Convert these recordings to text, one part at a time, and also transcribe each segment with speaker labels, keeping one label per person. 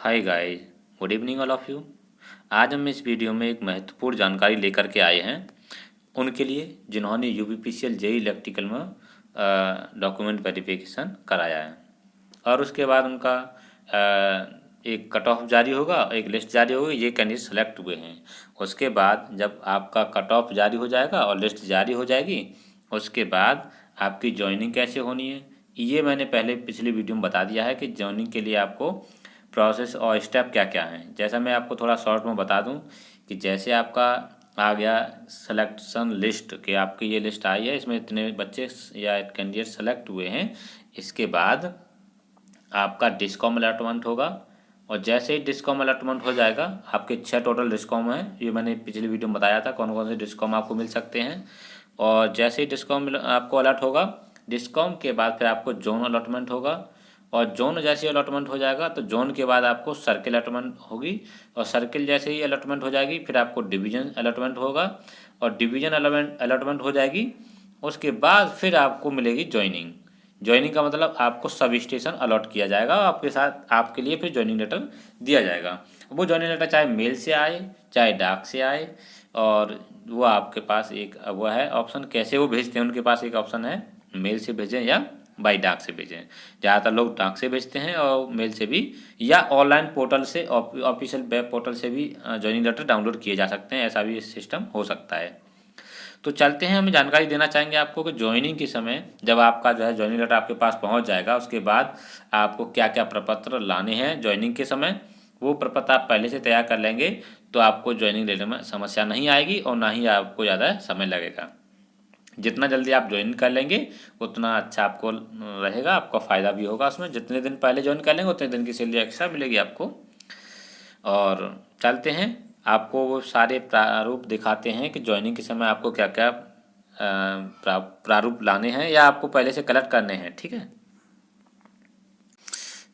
Speaker 1: Hi guys, good evening all of you. आज हम इस वीडियो में एक महत्वपूर्ण जानकारी लेकर के आए हैं उनके लिए जिन्होंने यूपीपीसीएल जेई इलेक्ट्रिकल में डॉक्यूमेंट वेरिफिकेशन कराया है और उसके बाद उनका एक कट ऑफ जारी होगा, एक लिस्ट जारी होगी, ये कैंडिडेट सेलेक्ट हुए हैं। उसके बाद जब आपका कट ऑफ जारी हो जाएगा और लिस्ट जारी हो जाएगी, उसके बाद आपकी ज्वाइनिंग कैसे होनी है ये मैंने पहले पिछली वीडियो में बता दिया है कि ज्वाइनिंग के लिए आपको प्रोसेस और स्टेप क्या क्या हैं। जैसा मैं आपको थोड़ा शॉर्ट में बता दूं कि जैसे आपका आ गया सिलेक्शन लिस्ट कि आपकी ये लिस्ट आई है, इसमें इतने बच्चे या कैंडिडेट सेलेक्ट हुए हैं। इसके बाद आपका डिस्कॉम अलॉटमेंट होगा और जैसे ही डिस्कॉम अलॉटमेंट हो जाएगा, आपके 6 टोटल डिस्कॉम हैं, ये मैंने पिछली वीडियो में बताया था कौन कौन से डिस्कॉम आपको मिल सकते हैं। और जैसे ही डिस्कॉम आपको अलॉट होगा, डिस्कॉम के बाद फिर आपको जोन अलॉटमेंट होगा और जोन जैसे ही अलॉटमेंट हो जाएगा तो जोन के बाद आपको सर्किल अलॉटमेंट होगी और सर्किल जैसे ही अलॉटमेंट हो जाएगी फिर आपको डिवीजन अलॉटमेंट होगा और डिवीजन अलॉटमेंट हो जाएगी। उसके बाद फिर आपको मिलेगी ज्वाइनिंग। ज्वाइनिंग का मतलब आपको सब स्टेशन अलॉट किया जाएगा, आपके साथ आपके लिए फिर ज्वाइनिंग लेटर दिया जाएगा। वो ज्वाइनिंग लेटर चाहे मेल से आए चाहे डाक से आए, और वो आपके पास एक वो है ऑप्शन कैसे वो भेजते हैं। उनके पास एक ऑप्शन है मेल से भेजें या बाई डाक से भेजें। ज़्यादातर लोग डाक से भेजते हैं और मेल से भी, या ऑनलाइन पोर्टल से ऑफिशियल वेब पोर्टल से भी ज्वाइनिंग लेटर डाउनलोड किए जा सकते हैं। ऐसा भी सिस्टम हो सकता है। तो चलते हैं, हम जानकारी देना चाहेंगे आपको कि ज्वाइनिंग के समय जब आपका जो है ज्वाइनिंग लेटर आपके पास पहुंच जाएगा, उसके बाद आपको क्या क्या प्रपत्र लाने हैं ज्वाइनिंग के समय। वो प्रपत्र आप पहले से तैयार कर लेंगे तो आपको ज्वाइनिंग लेने में समस्या नहीं आएगी और ना ही आपको ज़्यादा समय लगेगा। जितना जल्दी आप ज्वाइन कर लेंगे उतना अच्छा आपको रहेगा, आपका फ़ायदा भी होगा उसमें। जितने दिन पहले ज्वाइन कर लेंगे उतने दिन की सैलरी एक्स्ट्रा मिलेगी आपको। और चलते हैं, आपको वो सारे प्रारूप दिखाते हैं कि ज्वाइनिंग के समय आपको क्या क्या प्रारूप लाने हैं या आपको पहले से कलेक्ट करने हैं। ठीक है,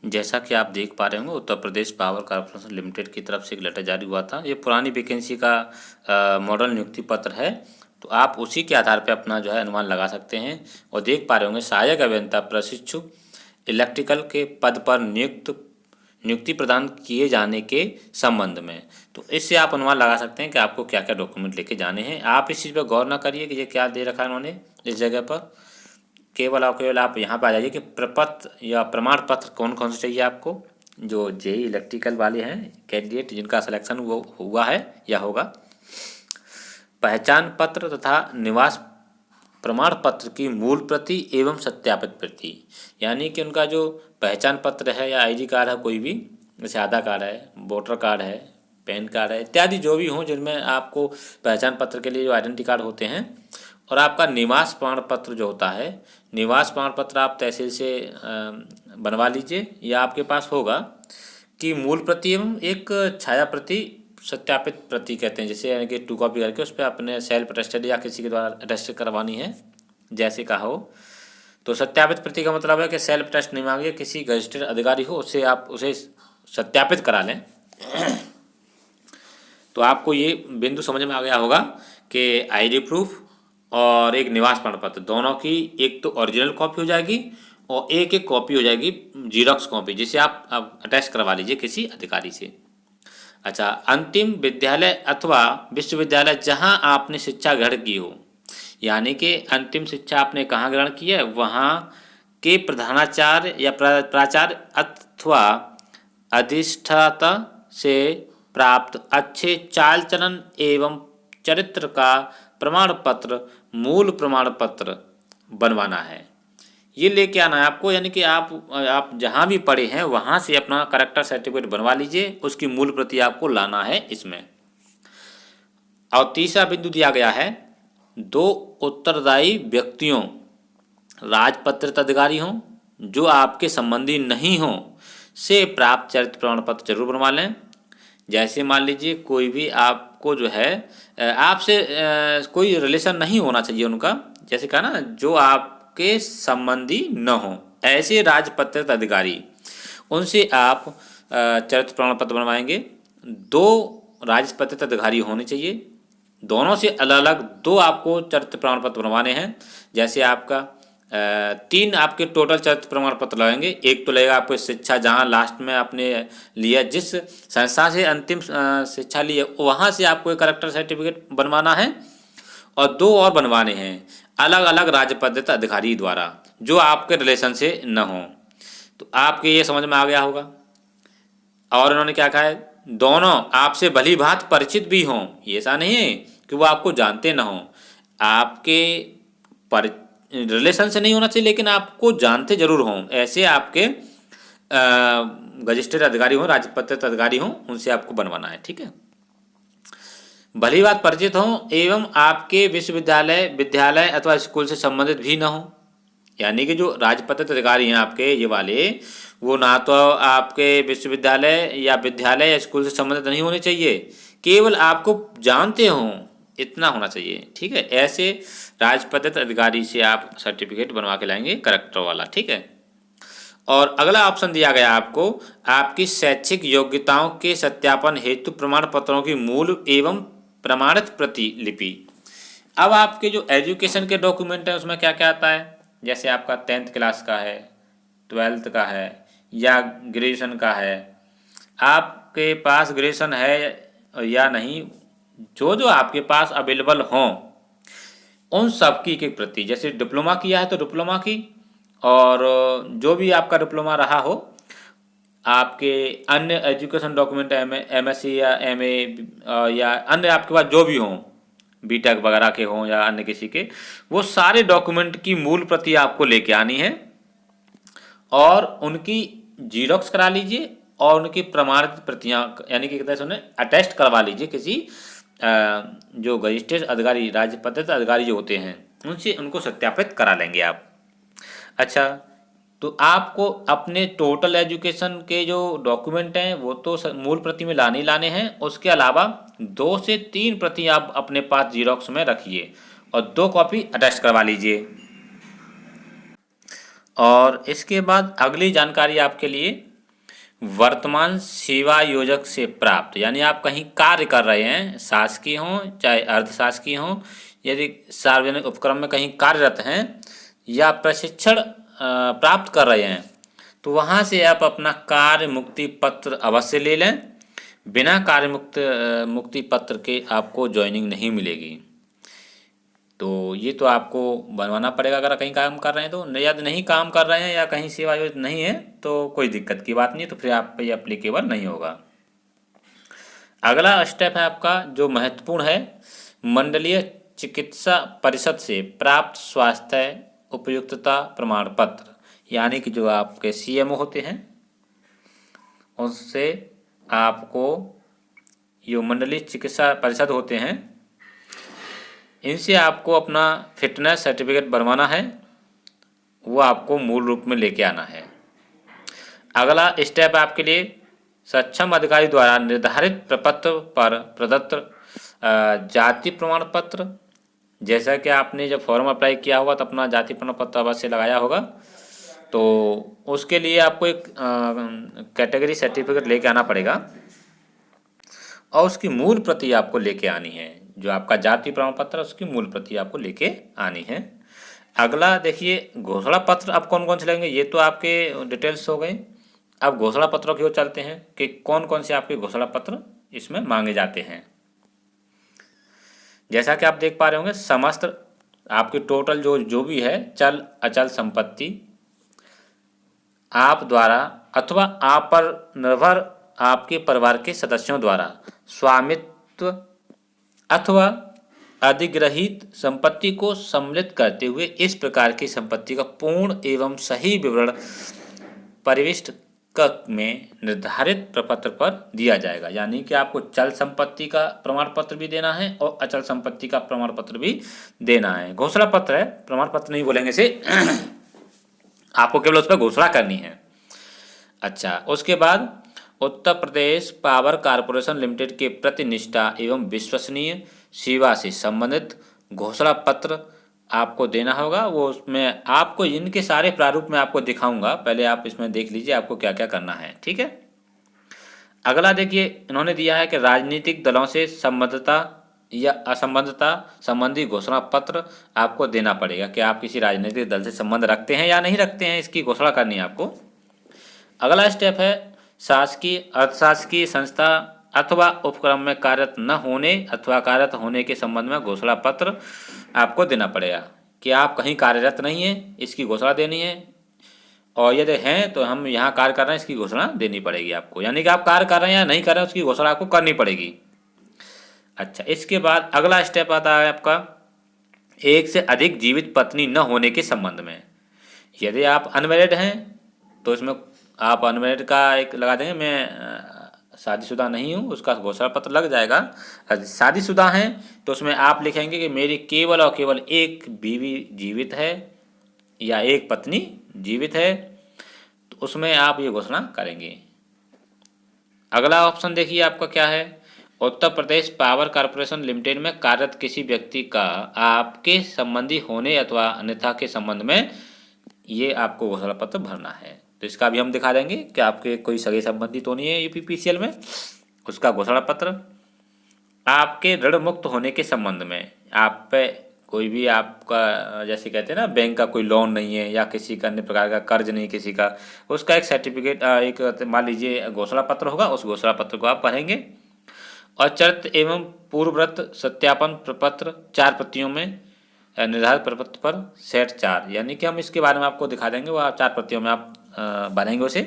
Speaker 1: जैसा कि आप देख पा रहे होंगे, Uttar Pradesh power corporation limited की तरफ से एक लेटर जारी हुआ था। ये पुरानी वैकेंसी का मॉडल नियुक्ति पत्र है, तो आप उसी के आधार पर अपना जो है अनुमान लगा सकते हैं। और देख पा रहे होंगे सहायक अभियंता प्रशिक्षु इलेक्ट्रिकल के पद पर नियुक्ति प्रदान किए जाने के संबंध में। तो इससे आप अनुमान लगा सकते हैं कि आपको क्या क्या डॉक्यूमेंट लेके जाने हैं। आप इस चीज़ पर गौर ना करिए कि ये क्या दे रखा है उन्होंने इस जगह पर। केवल और केवल आप यहाँ पर आ जाइए कि प्रपत्र या प्रमाण पत्र कौन कौन से चाहिए आपको। जो जेई इलेक्ट्रिकल वाले हैं कैंडिडेट जिनका सिलेक्शन वो हुआ है या होगा, पहचान पत्र तथा निवास प्रमाण पत्र की मूल प्रति एवं सत्यापित प्रति, यानी कि उनका जो पहचान पत्र है या आईडी कार्ड है कोई भी, जैसे आधार कार्ड है, वोटर कार्ड है, पैन कार्ड है इत्यादि जो भी हों जिनमें आपको पहचान पत्र के लिए जो आइडेंटिटी कार्ड होते हैं, और आपका निवास प्रमाण पत्र जो होता है, निवास प्रमाण पत्र आप तहसील से बनवा लीजिए या आपके पास होगा, कि मूल प्रति एवं एक छाया प्रति सत्यापित प्रति कहते हैं, जैसे यानी कि 2 कॉपी करके उस पर अपने सेल्फ अटेस्टेड या किसी के द्वारा अटेस्टेड करवानी है जैसे कहा हो। तो सत्यापित प्रति का मतलब है कि सेल्फ अटेस्ट नहीं मांगिए, किसी रजिस्टर्ड अधिकारी हो उससे आप उसे सत्यापित करा लें। तो आपको ये बिंदु समझ में आ गया होगा कि आईडी प्रूफ और एक निवास प्रमाण पत्र दोनों की एक तो ओरिजिनल कॉपी हो जाएगी और एक एक कॉपी हो जाएगी जीरोक्स कॉपी, जिसे आप अटैच करवा लीजिए किसी अधिकारी से। अच्छा, अंतिम विद्यालय अथवा विश्वविद्यालय जहां आपने शिक्षा ग्रहण की हो, यानी कि अंतिम शिक्षा आपने कहाँ ग्रहण की है, वहाँ के प्रधानाचार्य या प्राचार्य अथवा अधिष्ठाता से प्राप्त अच्छे चाल चलन एवं चरित्र का प्रमाण पत्र, मूल प्रमाण पत्र बनवाना है। ये लेके आना है आपको, यानी कि आप जहाँ भी पढ़े हैं वहाँ से अपना करेक्टर सर्टिफिकेट बनवा लीजिए, उसकी मूल प्रति आपको लाना है इसमें। और तीसरा बिंदु दिया गया है, 2 उत्तरदायी व्यक्तियों, राजपत्रित अधिकारी हों जो आपके संबंधी नहीं हों, से प्राप्त चरित्र प्रमाण पत्र जरूर बनवा लें। जैसे मान लीजिए कोई भी आपको जो है आपसे कोई रिलेशन नहीं होना चाहिए उनका, जैसे कहा ना जो आपके संबंधी न हो, ऐसे राजपत्रित अधिकारी, उनसे आप चरित्र प्रमाण पत्र बनवाएंगे। 2 राजपत्रित अधिकारी होने चाहिए, दोनों से अलग अलग 2 आपको चरित्र प्रमाण पत्र बनवाने हैं। जैसे आपका तीन आपके टोटल चरित्र प्रमाण पत्र लगेंगे। एक तो लगेगा आपको शिक्षा, जहाँ लास्ट में आपने लिया, जिस संस्था से अंतिम शिक्षा ली है वहाँ से आपको एक करेक्टर सर्टिफिकेट बनवाना है, और दो और बनवाने हैं अलग अलग राजपत्रित अधिकारी द्वारा जो आपके रिलेशन से न हो। तो आपके ये समझ में आ गया होगा। और उन्होंने क्या कहा है, दोनों आपसे भली भांति परिचित भी हों। ये ऐसा नहीं है कि वो आपको जानते ना हों, आपके पर रिलेशन से नहीं होना चाहिए लेकिन आपको जानते जरूर हों। ऐसे आपके रजिस्टर्ड अधिकारी हों, राजपत्रित अधिकारी हों, उनसे आपको बनवाना है। ठीक है, भली बात परिचित हों एवं आपके विश्वविद्यालय, विद्यालय अथवा स्कूल से संबंधित भी न हो। यानी कि जो राजपत्रित अधिकारी हैं आपके ये वाले, वो ना तो आपके विश्वविद्यालय या विद्यालय या स्कूल से संबंधित नहीं होने चाहिए, केवल आपको जानते हों, इतना होना चाहिए। ठीक है, ऐसे राजपत्रित अधिकारी से आप सर्टिफिकेट बनवा के लाएंगे करेक्टर वाला। ठीक है, और अगला ऑप्शन दिया गया आपको, आपकी शैक्षिक योग्यताओं के सत्यापन हेतु प्रमाण पत्रों की मूल एवं प्रमाणित प्रतिलिपि। अब आपके जो एजुकेशन के डॉक्यूमेंट हैं उसमें क्या क्या आता है, जैसे आपका 10th क्लास का है, 12th का है या ग्रेजुएशन का है। आपके पास ग्रेजुएशन है या नहीं, जो जो आपके पास अवेलेबल हों उन सब की एक प्रति, जैसे डिप्लोमा किया है तो डिप्लोमा की, और जो भी आपका डिप्लोमा रहा हो, आपके अन्य एजुकेशन डॉक्यूमेंट एमएससी या एमए या अन्य आपके पास जो भी हों, बीटेक वगैरह के हों या अन्य किसी के, वो सारे डॉक्यूमेंट की मूल प्रति आपको लेके आनी है और उनकी जीरोक्स करा लीजिए और उनकी प्रमाणित प्रतियां यानी कि कहते हैं उन्हें अटेस्ट करवा लीजिए किसी जो रजिस्टर्ड अधिकारी, राजपत्रित अधिकारी जो होते हैं उनसे, उनको सत्यापित करा लेंगे आप। अच्छा, तो आपको अपने टोटल एजुकेशन के जो डॉक्यूमेंट हैं वो तो मूल प्रति में लाने ही लाने हैं, उसके अलावा 2 से 3 प्रति आप अपने पास जीरोक्स में रखिए और 2 कॉपी अटेस्ट करवा लीजिए। और इसके बाद अगली जानकारी आपके लिए, वर्तमान सेवा योजक से प्राप्त, यानी आप कहीं कार्य कर रहे हैं, शासकीय हों चाहे अर्धशासकीय हों, यदि सार्वजनिक उपक्रम में कहीं कार्यरत हैं या प्रशिक्षण प्राप्त कर रहे हैं, तो वहाँ से आप अपना कार्य मुक्ति पत्र अवश्य ले लें। बिना कार्य मुक्ति पत्र के आपको ज्वाइनिंग नहीं मिलेगी। तो ये तो आपको बनवाना पड़ेगा अगर कहीं काम कर रहे हैं तो। यदि नहीं काम कर रहे हैं या कहीं सेवा योजना नहीं है तो कोई दिक्कत की बात नहीं, तो फिर आप पे ये अप्लीकेबल नहीं होगा। अगला स्टेप है आपका जो महत्वपूर्ण है, मंडलीय चिकित्सा परिषद से प्राप्त स्वास्थ्य उपयुक्तता प्रमाण पत्र, यानी कि जो आपके सीएमओ होते हैं उससे आपको, जो मंडलीय चिकित्सा परिषद होते हैं इनसे आपको अपना फिटनेस सर्टिफिकेट बनवाना है, वो आपको मूल रूप में लेके आना है। अगला स्टेप आपके लिए, सक्षम अधिकारी द्वारा निर्धारित प्रपत्र पर प्रदत्त जाति प्रमाण पत्र। जैसा कि आपने जब फॉर्म अप्लाई किया होगा तो अपना जाति प्रमाण पत्र अवश्य लगाया होगा, तो उसके लिए आपको एक कैटेगरी सर्टिफिकेट लेके आना पड़ेगा और उसकी मूल प्रति आपको लेके आनी है। जो आपका जाति प्रमाण पत्र है उसकी मूल प्रति आपको लेके आनी है। अगला देखिए, घोषणा पत्र अब कौन कौन से लगेंगे, ये तो आपके डिटेल्स हो गए। अब घोषणा पत्रों की ओर चलते हैं कि कौन कौन से आपके घोषणा पत्र इसमें मांगे जाते हैं। जैसा कि आप देख पा रहे होंगे, समस्त आपकी टोटल जो भी है चल अचल संपत्ति आप द्वारा अथवा आप पर निर्भर आपके परिवार के सदस्यों द्वारा स्वामित्व अथवा अधिग्रहित संपत्ति को सम्मिलित करते हुए इस प्रकार की संपत्ति का पूर्ण एवं सही विवरण परिशिष्ट कक्ष में निर्धारित प्रपत्र पर दिया जाएगा। यानी कि आपको चल संपत्ति का प्रमाण पत्र भी देना है और अचल संपत्ति का प्रमाण पत्र भी देना है। घोषणा पत्र है, प्रमाण पत्र नहीं बोलेंगे इसे आपको केवल उस पर घोषणा करनी है। अच्छा, उसके बाद Uttar Pradesh power corporation limited के प्रति निष्ठा एवं विश्वसनीय सेवा से संबंधित घोषणा पत्र आपको देना होगा। वो उसमें आपको इनके सारे प्रारूप में आपको दिखाऊंगा, पहले आप इसमें देख लीजिए आपको क्या क्या करना है। ठीक है, अगला देखिए, इन्होंने दिया है कि राजनीतिक दलों से संबद्धता या असंबद्धता संबंधी घोषणा पत्र आपको देना पड़ेगा कि आप किसी राजनीतिक दल से संबंध रखते हैं या नहीं रखते हैं, इसकी घोषणा करनी है आपको। अगला स्टेप है शासकीय अर्धशासकीय संस्था अथवा उपक्रम में कार्यरत न होने अथवा कार्यरत होने के संबंध में घोषणा पत्र आपको देना पड़ेगा कि आप कहीं कार्यरत नहीं हैं, इसकी घोषणा देनी है, और यदि हैं तो हम यहाँ कार्य कर रहे हैं, इसकी घोषणा देनी पड़ेगी आपको। यानी कि आप कार्य कर रहे हैं या नहीं कर रहे हैं, उसकी घोषणा आपको करनी पड़ेगी। अच्छा, इसके बाद अगला स्टेप आता है आपका एक से अधिक जीवित पत्नी न होने के संबंध में। यदि आप अनमैरिड हैं तो इसमें आप अनमैरिड का एक लगा देंगे, मैं शादीशुदा नहीं हूँ, उसका घोषणा पत्र लग जाएगा। शादीशुदा हैं तो उसमें आप लिखेंगे कि मेरी केवल और केवल एक बीवी जीवित है या एक पत्नी जीवित है, तो उसमें आप ये घोषणा करेंगे। अगला ऑप्शन देखिए आपका क्या है। Uttar Pradesh power corporation limited में कार्यरत किसी व्यक्ति का आपके संबंधी होने अथवा अन्यथा के संबंध में ये आपको घोषणा पत्र भरना है। तो इसका भी हम दिखा देंगे कि आपके कोई सगे संबंधी तो नहीं है यूपीपीसीएल में, उसका घोषणा पत्र। आपके ऋण मुक्त होने के संबंध में आप पे कोई भी आपका जैसे कहते हैं ना बैंक का कोई लोन नहीं है या किसी का अन्य प्रकार का कर्ज नहीं किसी का, उसका एक सर्टिफिकेट एक मान लीजिए घोषणा पत्र होगा, उस घोषणा पत्र को आप भरेंगे। और चरित्र एवं पूर्वव्रत सत्यापन प्रपत्र 4 प्रतियों में निर्धारित प्रपत्र पर सेट 4, यानी कि हम इसके बारे में आपको दिखा देंगे, वो आप 4 प्रतियों में आप भरेंगे उसे।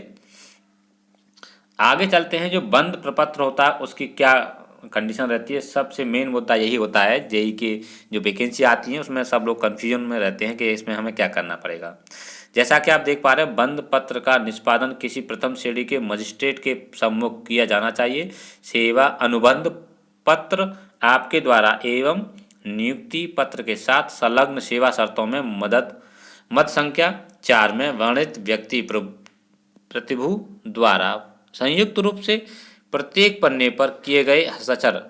Speaker 1: आगे चलते हैं, जो बंद प्रपत्र होता है उसकी क्या कंडीशन रहती है। सबसे मेन मुद्दा यही होता है, जेई की जो वैकेंसी आती है उसमें सब लोग कन्फ्यूजन में रहते हैं कि इसमें हमें क्या करना पड़ेगा। जैसा कि आप देख पा रहे हैं, बंद पत्र का निष्पादन किसी प्रथम श्रेणी के मजिस्ट्रेट के सम्मुख किया जाना चाहिए। सेवा अनुबंध पत्र आपके द्वारा एवं नियुक्ति पत्र के साथ संलग्न सेवा शर्तों में मद संख्या 4 में वर्णित व्यक्ति प्रतिभु द्वारा संयुक्त रूप से प्रत्येक पन्ने पर किए गए हस्ताक्षर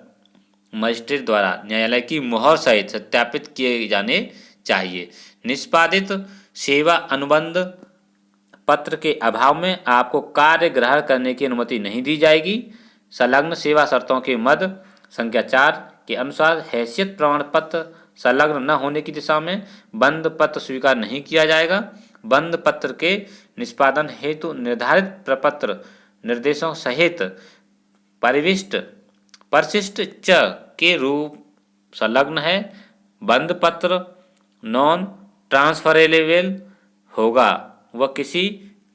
Speaker 1: मजिस्ट्रेट द्वारा न्यायालय की मुहर सहित सत्यापित किए जाने चाहिए। निष्पादित सेवा अनुबंध पत्र के अभाव में आपको कार्य ग्रहण करने की अनुमति नहीं दी जाएगी। संलग्न सेवा शर्तों के मद संख्या 4 के अनुसार हैसियत प्रमाण पत्र संलग्न न होने की दिशा में बंद पत्र स्वीकार नहीं किया जाएगा। बंद पत्र के निष्पादन हेतु निर्धारित प्रपत्र निर्देशों सहित परिशिष्ट च के रूप संलग्न है। बंद पत्र नॉन ट्रांसफरेबल होगा। वह किसी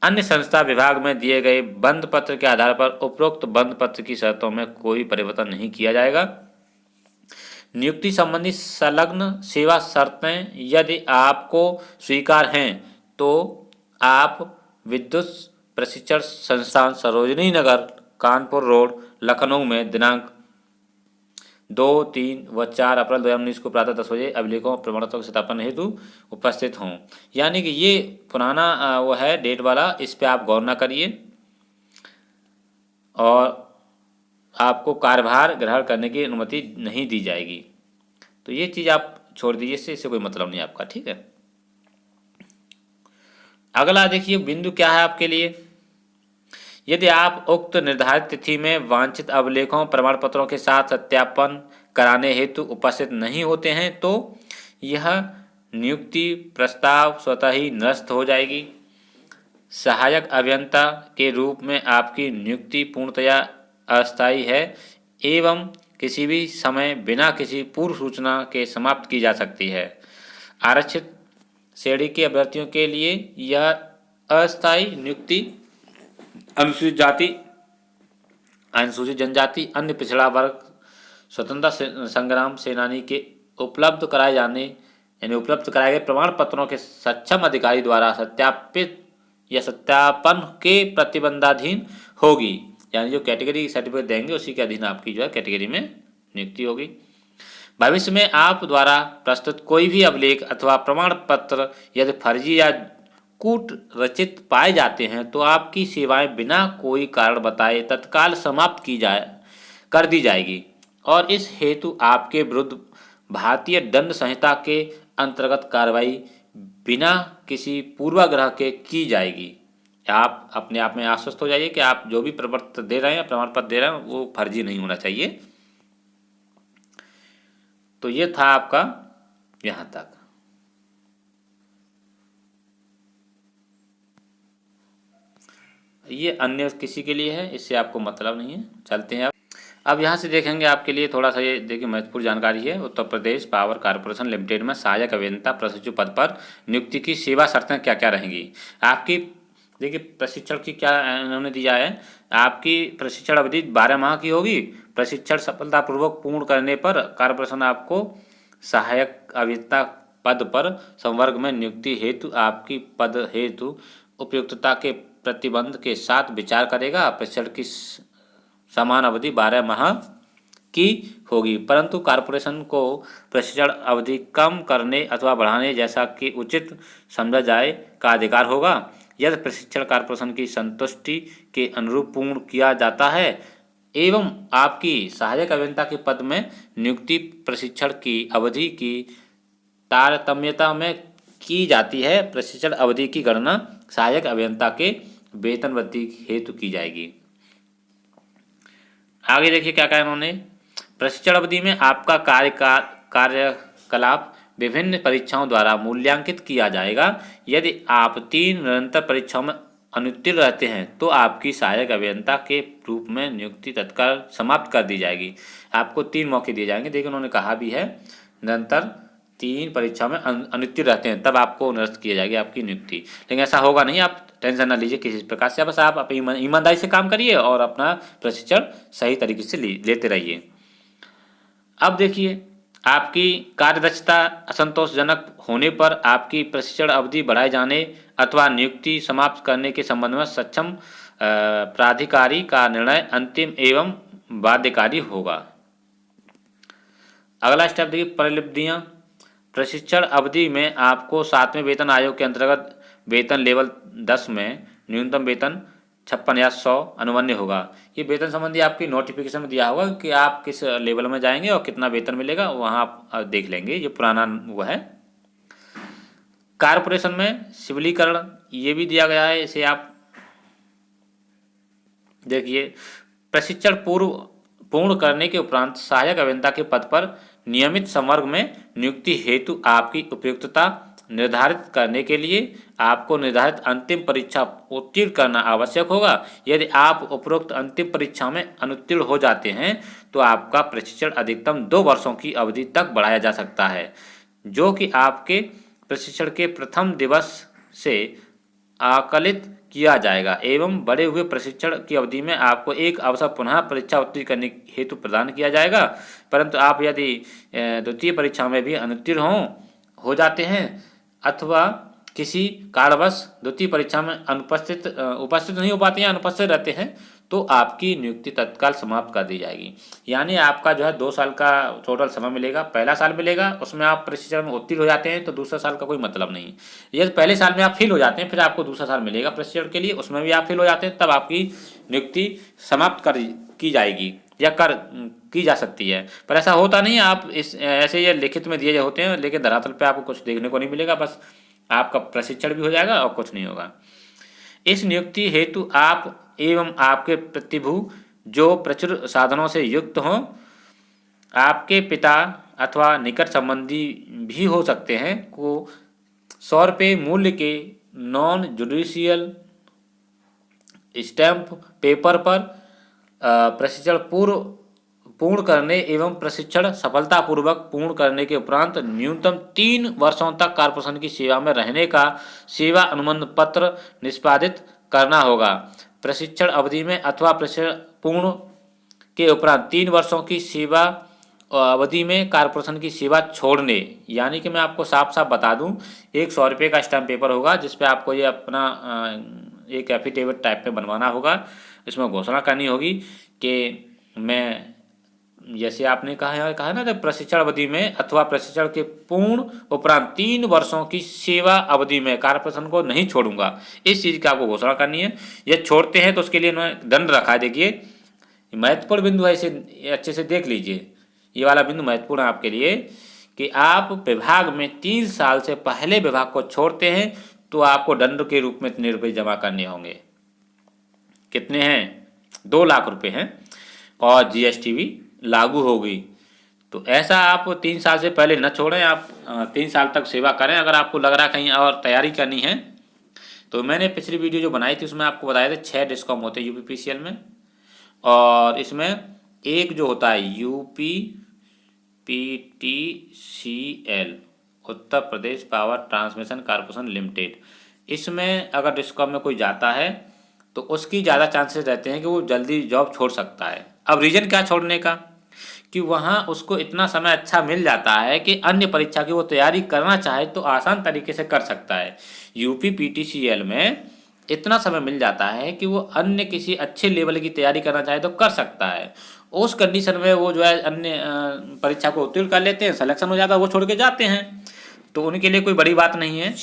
Speaker 1: अन्य संस्था विभाग में दिए गए बंद पत्र के आधार पर उपरोक्त बंद पत्र की शर्तों में कोई परिवर्तन नहीं किया जाएगा। नियुक्ति संबंधी संलग्न सेवा शर्तें यदि आपको स्वीकार हैं तो आप विद्युत प्रशिक्षण संस्थान सरोजनी नगर कानपुर रोड लखनऊ में दिनांक 2, 3 व 4 अप्रैल 2019 को प्रातः 10 बजे अभिलेखों प्रमाणपत्रों के सत्यापन हेतु उपस्थित हों। यानी कि ये पुराना वो है डेट वाला, इस पे आप गौर ना करिए और आपको कार्यभार ग्रहण करने की अनुमति नहीं दी जाएगी। तो ये चीज़ आप छोड़ दीजिए, इससे कोई मतलब नहीं आपका, ठीक है। अगला देखिए बिंदु क्या है आपके लिए। यदि आप उक्त निर्धारित तिथि में वांछित अभिलेखों प्रमाण पत्रों के साथ सत्यापन कराने हेतु उपस्थित नहीं होते हैं तो यह नियुक्ति प्रस्ताव स्वतः ही निरस्त हो जाएगी। सहायक अभियंता के रूप में आपकी नियुक्ति पूर्णतया अस्थायी है एवं किसी भी समय बिना किसी पूर्व सूचना के समाप्त की जा सकती है। आरक्षित श्रेणी के अभ्यर्थियों के लिए यह अस्थायी नियुक्ति अनुसूचित जाति, अनुसूचित जनजाति, अन्य पिछड़ा वर्ग, स्वतंत्रता संग्राम सेनानी के उपलब्ध कराए गए प्रमाण पत्रों के सक्षम अधिकारी द्वारा सत्यापित या सत्यापन के प्रतिबंधाधीन होगी। यानी जो कैटेगरी सर्टिफिकेट देंगे उसी के अधीन आपकी जो है कैटेगरी में नियुक्ति होगी। भविष्य में आप द्वारा प्रस्तुत कोई भी अभिलेख अथवा प्रमाण पत्र यदि फर्जी या कूट रचित पाए जाते हैं तो आपकी सेवाएं बिना कोई कारण बताए तत्काल समाप्त कर दी जाएगी और इस हेतु आपके विरुद्ध भारतीय दंड संहिता के अंतर्गत कार्रवाई बिना किसी पूर्वाग्रह के की जाएगी। आप अपने आप में आश्वस्त हो जाइए कि आप जो भी प्रमाण पत्र दे रहे हैं वो फर्जी नहीं होना चाहिए। तो ये था आपका यहाँ तक। ये अन्य किसी के लिए है, इससे आपको मतलब नहीं है। चलते हैं अब यहाँ से देखेंगे आपके लिए थोड़ा सा, ये देखिए महत्वपूर्ण जानकारी है। Uttar Pradesh power corporation limited में सहायक अभियंता प्रशिक्षु पद पर नियुक्ति की सेवा शर्तें क्या क्या रहेंगी आपकी। देखिए प्रशिक्षण की क्या इन्होंने दिया है, आपकी प्रशिक्षण अवधि 12 माह की होगी। प्रशिक्षण सफलतापूर्वक पूर्ण करने पर कॉर्पोरेशन आपको सहायक अभियंता पद पर संवर्ग में नियुक्ति हेतु आपकी पद हेतु उपयुक्तता के प्रतिबंध के साथ विचार करेगा। प्रशिक्षण की समान अवधि 12 माह की होगी, परंतु कॉर्पोरेशन को प्रशिक्षण अवधि कम करने अथवा बढ़ाने जैसा कि उचित समझा जाए का अधिकार होगा। यदि प्रशिक्षण कॉर्पोरेशन की संतुष्टि के अनुरूप पूर्ण किया जाता है एवं आपकी सहायक अभियंता के पद में नियुक्ति प्रशिक्षण की अवधि की तारतम्यता में की जाती है, प्रशिक्षण अवधि की गणना सहायक अभियंता के वेतन वृद्धि हेतु की जाएगी। आगे देखिए क्या कहा इन्होंने, प्रशिक्षण अवधि में आपका कार्यकलाप विभिन्न परीक्षाओं द्वारा मूल्यांकित किया जाएगा। यदि आप 3 निरंतर परीक्षाओं में अनुत्तीर्ण रहते हैं तो आपकी सहायक अभियंता के रूप में नियुक्ति तत्काल समाप्त कर दी जाएगी। आपको 3 मौके दिए जाएंगे। देखिए उन्होंने कहा भी है निरंतर 3 परीक्षाओं में अनुत्तीर्ण रहते हैं तब आपको निरस्त की जाएगी आपकी नियुक्ति। लेकिन ऐसा होगा नहीं, आप टेंशन ना लीजिए किसी प्रकार से, बस आप अपनी ईमानदारी से काम करिए और अपना प्रशिक्षण सही तरीके से लेते रहिए। अब देखिए आपकी कार्यदक्षता असंतोषजनक होने पर आपकी प्रशिक्षण अवधि बढ़ाए जाने अथवा नियुक्ति समाप्त करने के संबंध में सक्षम प्राधिकारी का निर्णय अंतिम एवं बाध्यकारी होगा। अगला स्टेप देखिए परिलब्धियां। प्रशिक्षण अवधि में आपको 7वें वेतन आयोग के अंतर्गत वेतन लेवल 10 में न्यूनतम वेतन 56 या 100 अनुमान्य होगा। ये वेतन संबंधी आपकी नोटिफिकेशन में दिया होगा कि आप किस लेवल में जाएंगे और कितना वेतन मिलेगा, वहाँ आप देख लेंगे, ये पुराना वो है। कारपोरेशन में सिविलीकरण ये भी दिया गया है, इसे आप देखिए। प्रशिक्षण पूर्ण करने के उपरांत सहायक अभियंता के पद पर नियमित संवर्ग में नियुक्ति हेतु आपकी उपयुक्तता निर्धारित करने के लिए आपको निर्धारित अंतिम परीक्षा उत्तीर्ण करना आवश्यक होगा। यदि आप उपरोक्त अंतिम परीक्षा में अनुत्तीर्ण हो जाते हैं तो आपका प्रशिक्षण अधिकतम 2 वर्षों की अवधि तक बढ़ाया जा सकता है, जो कि आपके प्रशिक्षण के प्रथम दिवस से आकलित किया जाएगा एवं बढ़े हुए प्रशिक्षण की अवधि में आपको एक अवसर पुनः परीक्षा उत्तीर्ण करने हेतु प्रदान किया जाएगा। परंतु आप यदि द्वितीय परीक्षा में भी अनुत्तीर्ण हो जाते हैं अथवा किसी कारणवश द्वितीय परीक्षा में उपस्थित नहीं हो पाते हैं, अनुपस्थित रहते हैं, तो आपकी नियुक्ति तत्काल समाप्त कर दी जाएगी। यानी आपका जो है 2 साल का टोटल समय मिलेगा। पहला साल मिलेगा, उसमें आप प्रशिक्षण में उत्तीर्ण हो जाते हैं तो दूसरा साल का कोई मतलब नहीं। यदि पहले साल में आप फेल हो जाते हैं फिर आपको दूसरा साल मिलेगा प्रशिक्षण के लिए, उसमें भी आप फेल हो जाते हैं तब आपकी नियुक्ति समाप्त की जाएगी या की जा सकती है। पर ऐसा होता नहीं है, आप ऐसे ये लिखित में दिए होते हैं लेकिन धरातल पे आपको कुछ देखने को नहीं मिलेगा, बस आपका प्रशिक्षण भी हो जाएगा और कुछ नहीं होगा। इस नियुक्ति हेतु आप एवं आपके प्रतिभू जो प्रचुर साधनों से युक्त हों, आपके पिता अथवा निकट संबंधी भी हो सकते हैं, को 100 रुपये मूल्य के नॉन जुडिशियल स्टैम्प पेपर पर प्रशिक्षण पूर्ण करने एवं प्रशिक्षण सफलतापूर्वक पूर्ण करने के उपरांत न्यूनतम 3 वर्षों तक कॉर्पोरेशन की सेवा में रहने का सेवा अनुबंध पत्र निष्पादित करना होगा। प्रशिक्षण अवधि में अथवा प्रशिक्षण पूर्ण के उपरांत 3 वर्षों की सेवा अवधि में कॉर्पोरेशन की सेवा छोड़ने, यानी कि मैं आपको साफ साफ बता दूं, एक 100 रुपये का स्टैम्प पेपर होगा जिसपे आपको ये अपना एक एफिडेविट टाइप पे बनवाना होगा। इसमें घोषणा करनी होगी कि मैं, जैसे आपने कहा ना, जब प्रशिक्षण अवधि में अथवा प्रशिक्षण के पूर्ण उपरांत 3 वर्षों की सेवा अवधि में कॉर्पोरेशन को नहीं छोड़ूंगा, इस चीज़ की आपको घोषणा करनी है। यह छोड़ते हैं तो उसके लिए उन्होंने दंड रखा है। देखिए महत्वपूर्ण बिंदु है, इसे अच्छे से देख लीजिए, ये वाला बिंदु महत्वपूर्ण है आपके लिए कि आप विभाग में 3 साल से पहले विभाग को छोड़ते हैं तो आपको दंड के रूप में इतने रुपये जमा करने होंगे। कितने हैं? 2 लाख रुपये हैं और जीएसटी भी लागू होगी। तो ऐसा आप 3 साल से पहले न छोड़ें, आप 3 साल तक सेवा करें। अगर आपको लग रहा है कहीं और तैयारी करनी है, तो मैंने पिछली वीडियो जो बनाई थी उसमें आपको बताया था 6 डिस्कॉम होते हैं यूपीपीसीएल में, और इसमें एक जो होता है यूपीपीटीसीएल, Uttar Pradesh power transmission corporation limited, इसमें अगर डिस्कॉम में कोई जाता है तो उसकी ज़्यादा चांसेस रहते हैं कि वो जल्दी जॉब छोड़ सकता है। अब रीज़न क्या छोड़ने का, कि वहाँ उसको इतना समय अच्छा मिल जाता है कि अन्य परीक्षा की वो तैयारी करना चाहे तो आसान तरीके से कर सकता है। यूपी पीटीसीएल में इतना समय मिल जाता है कि वो अन्य किसी अच्छे लेवल की तैयारी करना चाहे तो कर सकता है। उस कंडीशन में वो जो है अन्य परीक्षा को उत्तीर्ण कर लेते हैं, सिलेक्शन हो जाता है, वो छोड़ के जाते हैं, तो उनके लिए कोई बड़ी बात नहीं है।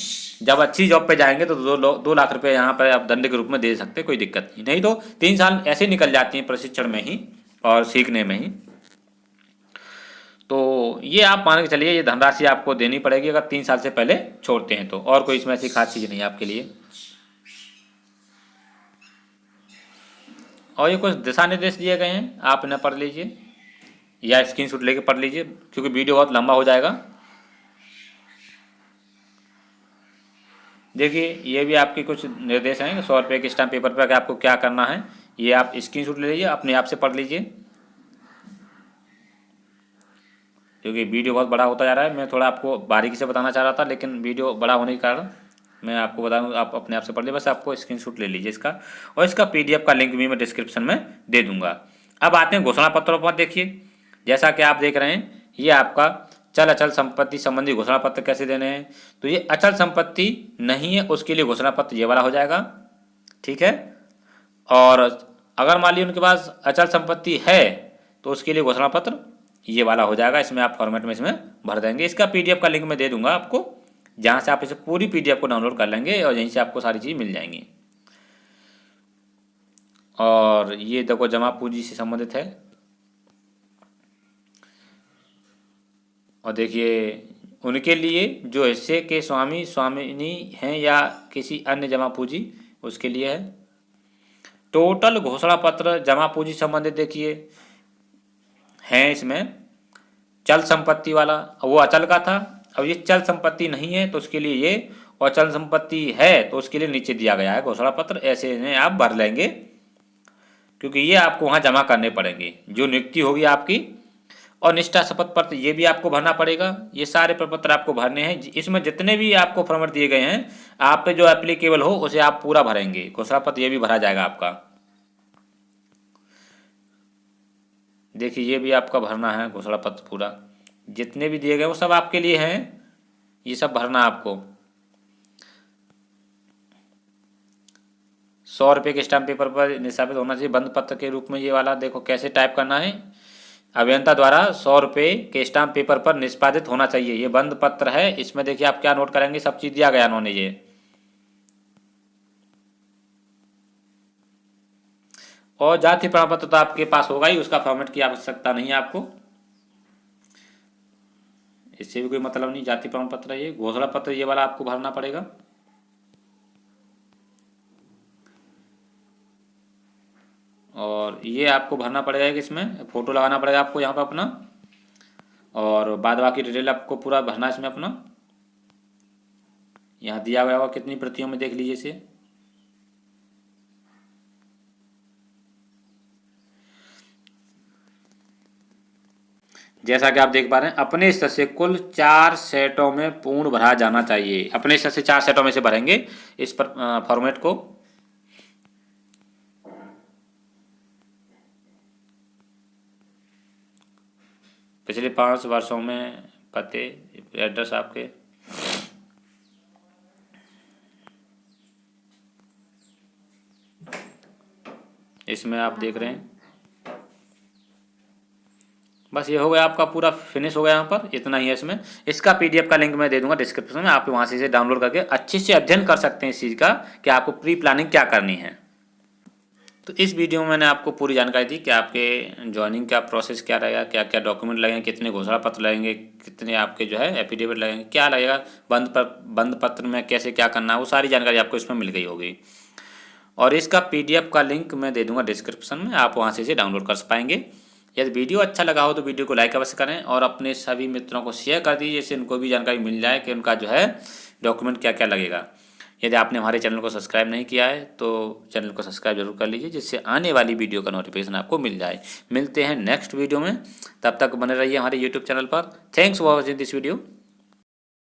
Speaker 1: जब अच्छी जॉब पे जाएंगे तो 2 लाख रुपए यहाँ पर आप दंड के रूप में दे सकते हैं, कोई दिक्कत नहीं तो 3 साल ऐसे निकल जाती हैं प्रशिक्षण में ही और सीखने में ही। तो ये आप मान के चलिए, ये धनराशि आपको देनी पड़ेगी अगर 3 साल से पहले छोड़ते हैं तो, और कोई इसमें ऐसी खास चीज़ नहीं है आपके लिए। और ये कुछ दिशा निर्देश दिए गए हैं, आप इन्हें पढ़ लीजिए या स्क्रीनशॉट लेके पढ़ लीजिए, क्योंकि वीडियो बहुत लंबा हो जाएगा। देखिए ये भी आपके कुछ निर्देश हैं 100 रुपये के स्टाम्प पेपर पर आपको क्या करना है, ये आप स्क्रीनशॉट ले लीजिए, अपने आप से पढ़ लीजिए, क्योंकि वीडियो बहुत बड़ा होता जा रहा है। मैं थोड़ा आपको बारीकी से बताना चाह रहा था, लेकिन वीडियो बड़ा होने के कारण मैं आपको बताऊँ, आप अपने आप से पढ़ लीजिए, बस आपको स्क्रीनशॉट ले लीजिए इसका, और इसका पीडीएफ का लिंक भी मैं डिस्क्रिप्शन में दे दूंगा। अब आते हैं घोषणा पत्रों पर। देखिए जैसा कि आप देख रहे हैं, ये आपका चल अचल संपत्ति संबंधी घोषणा पत्र कैसे देने हैं। तो ये अचल संपत्ति नहीं है, उसके लिए घोषणा पत्र ये वाला हो जाएगा, ठीक है। और अगर मान लीजिए उनके पास अचल संपत्ति है तो उसके लिए घोषणा पत्र ये वाला हो जाएगा। इसमें आप फॉर्मेट में इसमें भर देंगे। इसका पीडीएफ का लिंक मैं दे दूंगा आपको, जहां से आप इसे पूरी पीडीएफ को डाउनलोड कर लेंगे और यहीं से आपको सारी चीज़ मिल जाएंगी। और ये देखो जमा पूंजी से संबंधित है, और देखिए उनके लिए जो हिस्से के स्वामी स्वामिनी हैं या किसी अन्य जमा पूंजी, उसके लिए है। टोटल घोषणा पत्र जमा पूंजी संबंधित देखिए हैं इसमें चल संपत्ति वाला, वो अचल का था, अब ये चल संपत्ति नहीं है तो उसके लिए ये, और चल संपत्ति है तो उसके लिए नीचे दिया गया है घोषणा पत्र। ऐसे इन्हें आप भर लेंगे, क्योंकि ये आपको वहाँ जमा करने पड़ेंगे जो नियुक्ति होगी आपकी। और निष्ठा शपथ पत्र ये भी आपको भरना पड़ेगा। ये सारे प्रपत्र आपको भरने हैं। इसमें जितने भी आपको फॉर्मेट दिए गए हैं, आप पे जो एप्लीकेबल हो उसे आप पूरा भरेंगे। घोषणा पत्र ये भी भरा जाएगा आपका। देखिए ये भी आपका भरना है घोषणा पत्र पूरा, जितने भी दिए गए वो सब आपके लिए हैं, ये सब भरना आपको। 100 रुपये के स्टाम्प पेपर पर निष्पादित होना चाहिए बंद पत्र के रूप में। ये वाला देखो कैसे टाइप करना है, अभियंता द्वारा 100 रुपये के स्टाम्प पेपर पर निष्पादित होना चाहिए, ये बंद पत्र है। इसमें देखिए आप क्या नोट करेंगे, सब चीज़ दिया गया उन्होंने ये। और जाति प्रमाण पत्र तो आपके पास होगा ही, उसका फॉर्मेट की आवश्यकता नहीं है आपको, इससे भी कोई मतलब नहीं। जाति प्रमाण पत्र ये, घोषणा पत्र ये वाला आपको भरना पड़ेगा। और ये आपको भरना पड़ेगा कि इसमें फ़ोटो लगाना पड़ेगा आपको यहाँ पर अपना, और बाद बाकी डिटेल आपको पूरा भरना इसमें अपना। यहाँ दिया गया होगा कितनी प्रतियों में, देख लीजिए इसे। जैसा कि आप देख पा रहे हैं, अपने स्तर से कुल 4 सेटों में पूर्ण भरा जाना चाहिए। अपने स्तर से 4 सेटों में से भरेंगे इस पर फॉर्मेट को। पिछले 5 वर्षों में पते एड्रेस आपके, इसमें आप देख रहे हैं। बस ये हो गया आपका पूरा फिनिश हो गया। यहाँ पर इतना ही है इसमें। इसका पीडीएफ का लिंक मैं दे दूंगा डिस्क्रिप्शन में, आप वहाँ से इसे डाउनलोड करके अच्छे से अध्ययन कर सकते हैं इस चीज़ का कि आपको प्री प्लानिंग क्या करनी है। तो इस वीडियो में मैंने आपको पूरी जानकारी दी कि आपके ज्वाइनिंग का प्रोसेस क्या रहेगा, क्या क्या डॉक्यूमेंट लगेंगे, कितने घोषणा पत्र लगेंगे, कितने आपके जो है एफिडेविट लगेंगे, क्या लगेगा, बंद पत्र में कैसे क्या करना है, वो सारी जानकारी आपको इसमें मिल गई होगी। और इसका पीडीएफ का लिंक मैं दे दूंगा डिस्क्रिप्शन में, आप वहाँ से इसे डाउनलोड कर पाएंगे। यदि वीडियो अच्छा लगा हो तो वीडियो को लाइक अवश्य करें और अपने सभी मित्रों को शेयर कर दीजिए, जिससे उनको भी जानकारी मिल जाए कि उनका जो है डॉक्यूमेंट क्या क्या लगेगा। यदि आपने हमारे चैनल को सब्सक्राइब नहीं किया है तो चैनल को सब्सक्राइब जरूर कर लीजिए, जिससे आने वाली वीडियो का नोटिफिकेशन आपको मिल जाए। मिलते हैं नेक्स्ट वीडियो में, तब तक बने रहिए हमारे यूट्यूब चैनल पर। Thanks for watching this video.